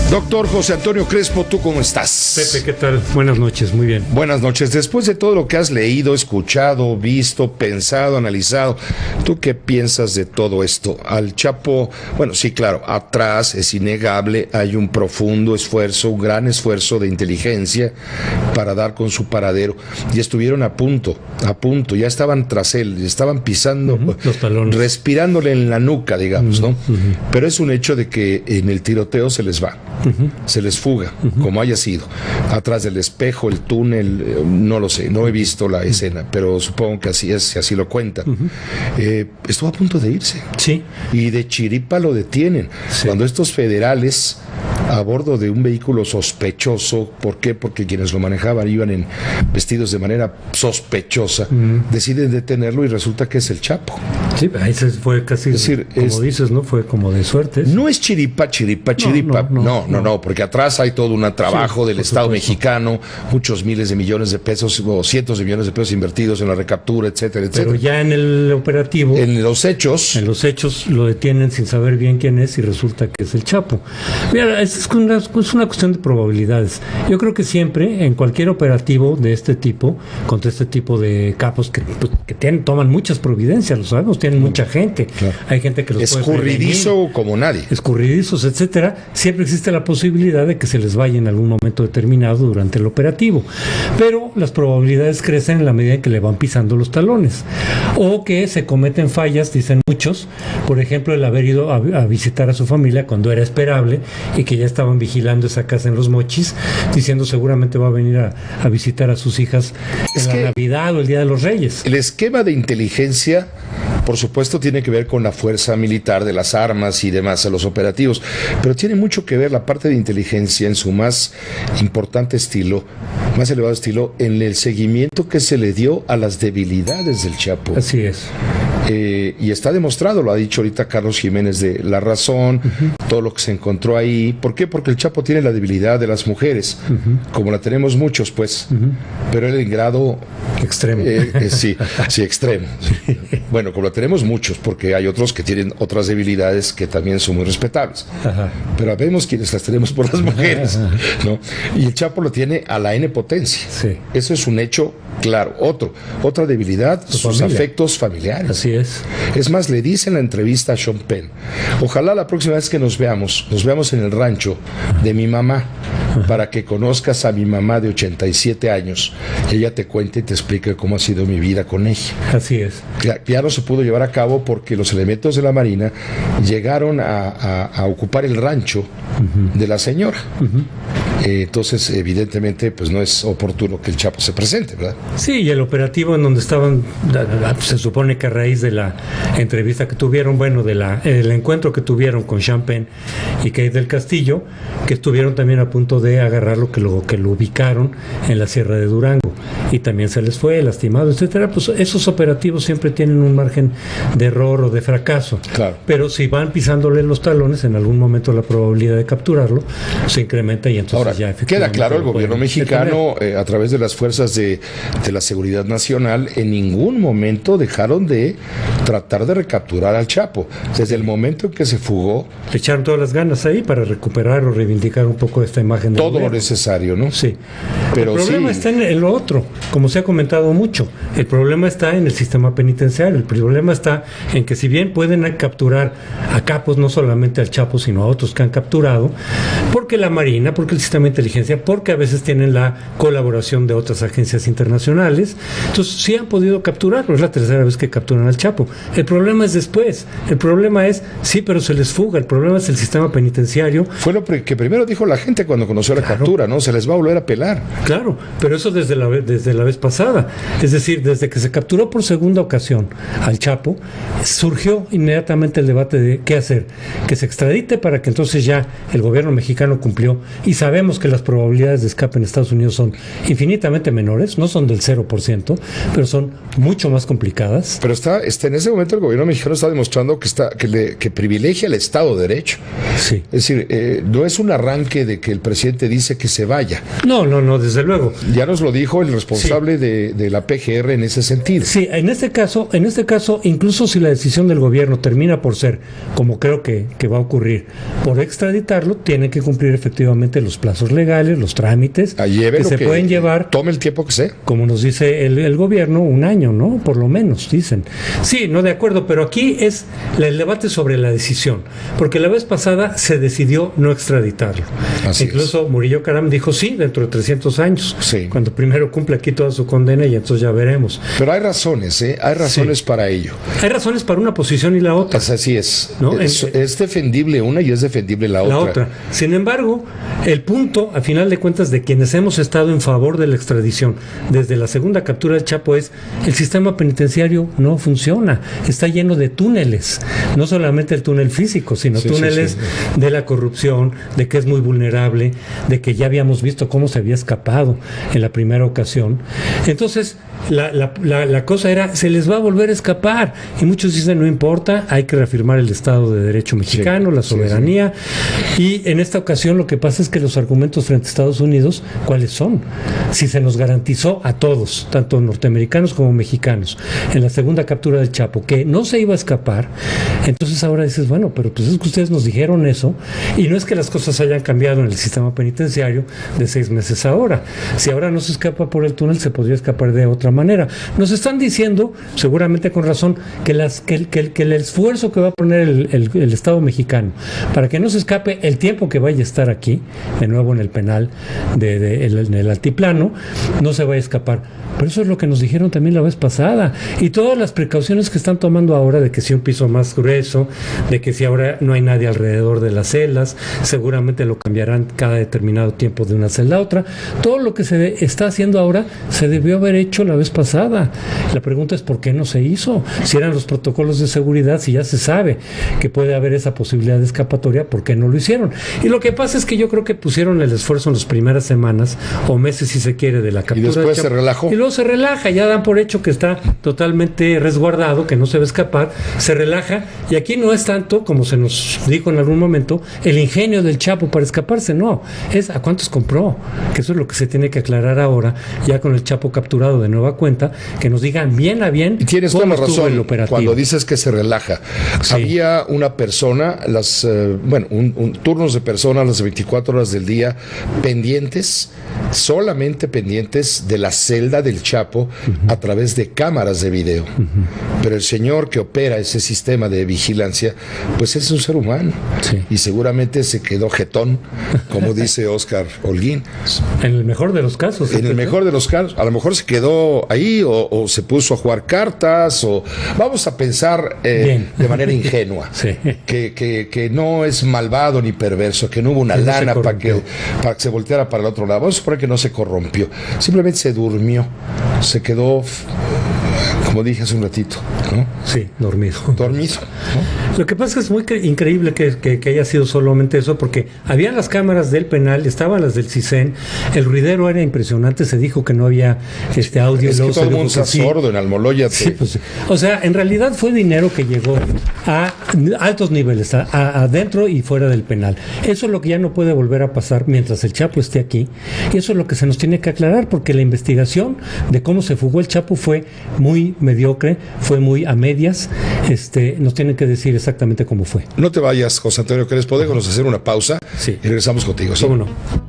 Doctor José Antonio Crespo, ¿tú cómo estás? Pepe, ¿qué tal? Buenas noches, muy bien. Buenas noches. Después de todo lo que has leído, escuchado, visto, pensado, analizado, ¿tú qué piensas de todo esto? Al Chapo, bueno, sí, claro, atrás es innegable, hay un profundo esfuerzo, un gran esfuerzo de inteligencia para dar con su paradero. Y estuvieron a punto, ya estaban tras él, estaban pisando, los talones, respirándole en la nuca, digamos, ¿no? Pero es un hecho de que en el tiroteo se les va. Se les fuga, como haya sido, atrás del espejo, el túnel, no lo sé, no he visto la escena, pero supongo que así es, si así lo cuentan. Estuvo a punto de irse, sí, y de chiripa lo detienen. Sí. Cuando estos federales, a bordo de un vehículo sospechoso, ¿por qué? Porque quienes lo manejaban iban vestidos de manera sospechosa, deciden detenerlo y resulta que es el Chapo. Sí, ahí se fue casi, es decir, como dices, ¿no? Fue como de suerte. No es chiripa. No, porque atrás hay todo un trabajo del Estado mexicano, muchos miles de millones de pesos o cientos de millones de pesos invertidos en la recaptura, etcétera, etcétera. Pero ya en el operativo, en los hechos lo detienen sin saber bien quién es y resulta que es el Chapo. Mira, es una cuestión de probabilidades. Yo creo que siempre, en cualquier operativo de este tipo, contra este tipo de capos que toman muchas providencias, lo sabemos, tienen mucha gente. Claro. Hay gente que los escurridizo puede prevenir, como nadie. Escurridizos, etcétera. Siempre existe la posibilidad de que se les vaya en algún momento determinado durante el operativo. Pero las probabilidades crecen en la medida en que le van pisando los talones. O que se cometen fallas, dicen muchos. Por ejemplo, el haber ido a visitar a su familia cuando era esperable y que ya estaban vigilando esa casa en Los Mochis, diciendo seguramente va a venir a visitar a sus hijas en la Navidad o el Día de los Reyes. El esquema de inteligencia, por supuesto, tiene que ver con la fuerza militar de las armas y demás, a los operativos, pero tiene mucho que ver la parte de inteligencia en su más importante estilo, más elevado estilo, en el seguimiento que se le dio a las debilidades del Chapo. Así es. Y está demostrado, lo ha dicho ahorita Carlos Jiménez de La Razón, todo lo que se encontró ahí. ¿Por qué? Porque el Chapo tiene la debilidad de las mujeres, como la tenemos muchos, pues, pero él en grado extremo. Sí, extremo. Bueno, como la tenemos muchos, porque hay otros que tienen otras debilidades que también son muy respetables. Pero vemos quienes las tenemos por las mujeres, ¿no? Y el Chapo lo tiene a la N potencia. Sí. Eso es un hecho claro. Otra debilidad, sus afectos familiares. Así es. Es más, le dice en la entrevista a Sean Penn, ojalá la próxima vez que nos veamos en el rancho de mi mamá, para que conozcas a mi mamá de 87 años. Ella te cuente y te explique cómo ha sido mi vida con ella. Así es. Ya no se pudo llevar a cabo porque los elementos de la Marina llegaron a ocupar el rancho de la señora. Entonces, evidentemente, pues no es oportuno que el Chapo se presente, ¿verdad? Sí, y el operativo en donde estaban, se supone que a raíz de la entrevista que tuvieron, bueno, el encuentro que tuvieron con Sean Penn y Kate del Castillo, que estuvieron también a punto de agarrarlo, que lo ubicaron en la Sierra de Durango, y también se les fue lastimado, etcétera. Pues esos operativos siempre tienen un margen de error o de fracaso. Claro. Pero si van pisándole los talones, en algún momento la probabilidad de capturarlo se incrementa y entonces ahora, ya queda claro, el gobierno mexicano, a través de las fuerzas de la seguridad nacional, en ningún momento dejaron de tratar de recapturar al Chapo. Desde el momento en que se fugó, le echaron todas las ganas ahí para recuperar o reivindicar un poco esta imagen de todo lo necesario, ¿no? Sí. Pero el problema está en lo otro, como se ha comentado mucho. El problema está en el sistema penitenciario. El problema está en que si bien pueden capturar a capos, no solamente al Chapo, sino a otros que han capturado, porque la Marina, porque el sistema de inteligencia, porque a veces tienen la colaboración de otras agencias internacionales, entonces sí han podido capturarlo. Es la tercera vez que capturan al Chapo. El problema es después. El problema es, sí, pero se les fuga. El problema es el sistema penitenciario. Fue lo que primero dijo la gente cuando conoció la captura, ¿no? Se les va a volver a pelar. Claro, pero eso desde la vez pasada. Es decir, desde que se capturó por segunda ocasión al Chapo, surgió inmediatamente el debate de qué hacer. Que se extradite para que entonces ya el gobierno mexicano cumplió, y sabemos que las probabilidades de escape en Estados Unidos son infinitamente menores, no son del 0%, pero son mucho más complicadas. Pero está en ese momento el gobierno mexicano está demostrando que privilegia el Estado de Derecho. Sí. Es decir, no es un arranque de que el presidente dice que se vaya. No, desde luego. Ya nos lo dijo el responsable responsable de la PGR en ese sentido. Sí, en este caso, incluso si la decisión del gobierno termina por ser, como creo que va a ocurrir, por extraditarlo, tiene que cumplir efectivamente los plazos legales, los trámites que se pueden llevar. Tome el tiempo que sea. Como nos dice el gobierno, un año, ¿no? Por lo menos, dicen. Sí, no, de acuerdo, pero aquí es el debate sobre la decisión, porque la vez pasada se decidió no extraditarlo. Incluso Murillo Karam dijo sí, dentro de 300 años, cuando primero cumple aquí toda su condena y entonces ya veremos. Pero hay razones, hay razones para ello. Hay razones para una posición y la otra. Pues así es. ¿No? Es defendible una y es defendible la otra. Sin embargo, el punto, a final de cuentas, de quienes hemos estado en favor de la extradición desde la segunda captura del Chapo es el sistema penitenciario no funciona, está lleno de túneles, no solamente el túnel físico, sino túneles de la corrupción, de que es muy vulnerable, de que ya habíamos visto cómo se había escapado en la primera ocasión. Entonces, la cosa era, se les va a volver a escapar, y muchos dicen, no importa, hay que reafirmar el Estado de Derecho mexicano, la soberanía, y en esta ocasión lo que pasa es que los argumentos frente a Estados Unidos, ¿cuáles son? Si se nos garantizó a todos, tanto norteamericanos como mexicanos, en la segunda captura del Chapo, que no se iba a escapar, entonces ahora dices, bueno, pero pues es que ustedes nos dijeron eso, y no es que las cosas hayan cambiado en el sistema penitenciario de 6 meses ahora. Si ahora no se escapa por el túnel, se podría escapar de otra manera. Nos están diciendo, seguramente con razón, que el esfuerzo que va a poner el Estado mexicano para que no se escape el tiempo que vaya a estar aquí, de nuevo en el penal en el altiplano, no se vaya a escapar. Pero eso es lo que nos dijeron también la vez pasada. Y todas las precauciones que están tomando ahora, de que si un piso más grueso, de que si ahora no hay nadie alrededor de las celdas, seguramente lo cambiarán cada determinado tiempo de una celda a otra. Todo lo que se está haciendo ahora se debió haber hecho la vez pasada. La pregunta es ¿por qué no se hizo? Si eran los protocolos de seguridad, si ya se sabe que puede haber esa posibilidad de escapatoria, ¿por qué no lo hicieron? Y lo que pasa es que yo creo que pusieron el esfuerzo en las primeras semanas o meses, si se quiere, de la captura. Y después se relajó. Y luego se relaja, ya dan por hecho que está totalmente resguardado, que no se va a escapar, se relaja, y aquí no es tanto, como se nos dijo en algún momento, el ingenio del Chapo para escaparse, no, es a cuántos compró, que eso es lo que se tiene que aclarar ahora, ya con el Chapo capturado de nueva cuenta, que nos digan bien a bien. Y tienes toda la razón cuando dices que se relaja. Había una persona, turnos de personas las 24 horas del día pendientes, solamente pendientes de la celda del Chapo a través de cámaras de video. Pero el señor que opera ese sistema de vigilancia, pues es un ser humano. Y seguramente se quedó jetón, como dice Oscar Holguín. En el mejor de los casos. En el mejor de los casos. A lo mejor se quedó ahí o se puso a jugar cartas o vamos a pensar de manera ingenua que no es malvado ni perverso, que no hubo una lana para que se volteara para el otro lado. Vamos a suponer que no se corrompió. Simplemente se durmió. Se quedó, como dije hace un ratito, ¿no? Sí, dormido. Dormido, ¿no? Lo que pasa es que es muy increíble que haya sido solamente eso, porque había las cámaras del penal, estaban las del CISEN, el ruidero era impresionante, se dijo que no había audio. Es que todo el mundo está sordo en Almoloya. Sí, pues, o sea, en realidad fue dinero que llegó a altos niveles, adentro y fuera del penal. Eso es lo que ya no puede volver a pasar mientras el Chapo esté aquí, y eso es lo que se nos tiene que aclarar, porque la investigación de cómo se fugó el Chapo fue muy mediocre, fue muy a medias. Nos tienen que decir exactamente cómo fue. No te vayas, José Antonio Crespo, déjanos hacer una pausa y regresamos contigo. ¿Sí? ¿Cómo no?